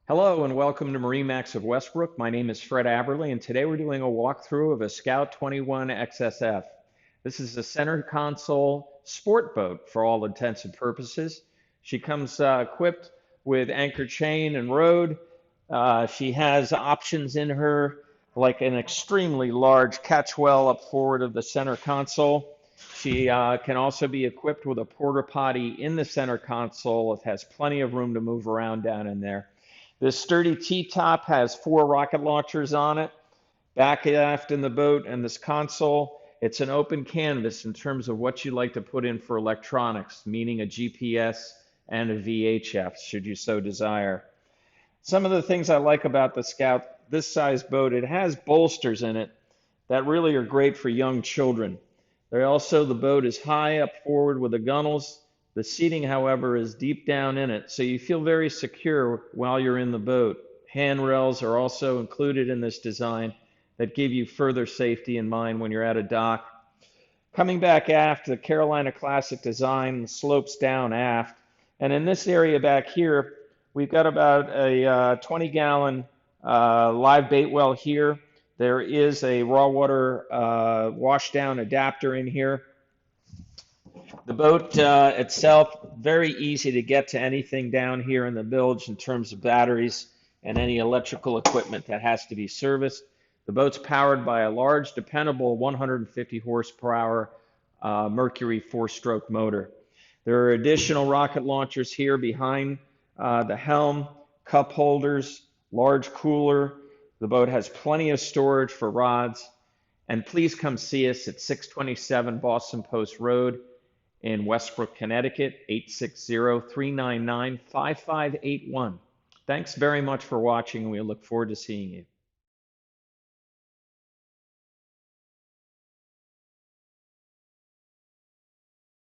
Hello and welcome to MarineMax of Westbrook. My name is Fred Aberley and today we're doing a walkthrough of a Scout 21 XSF. This is a center console sport boat for all intents and purposes. She comes equipped with anchor chain and rode. She has options in her like an extremely large catchwell up forward of the center console. She can also be equipped with a porta potty in the center console. It has plenty of room to move around down in there. This sturdy T-top has 4 rocket launchers on it, back aft in the boat, and this console, it's an open canvas in terms of what you'd like to put in for electronics, meaning a GPS and a VHF, should you so desire. Some of the things I like about the Scout, this size boat, it has bolsters in it that really are great for young children. The boat is high up forward with the gunnels. The seating, however, is deep down in it, so you feel very secure while you're in the boat. Handrails are also included in this design that give you further safety in mind when you're at a dock. Coming back aft, the Carolina Classic design slopes down aft. And in this area back here, we've got about a 20-gallon live bait well here. There is a raw water washdown adapter in here. The boat itself, very easy to get to anything down here in the bilge in terms of batteries and any electrical equipment that has to be serviced. The boat's powered by a large, dependable 150 horsepower Mercury 4-stroke motor. There are additional rocket launchers here behind the helm, cup holders, large cooler. The boat has plenty of storage for rods. And please come see us at 627 Boston Post Road in Westbrook, Connecticut, 860-399-5581. Thanks very much for watching, and we look forward to seeing you.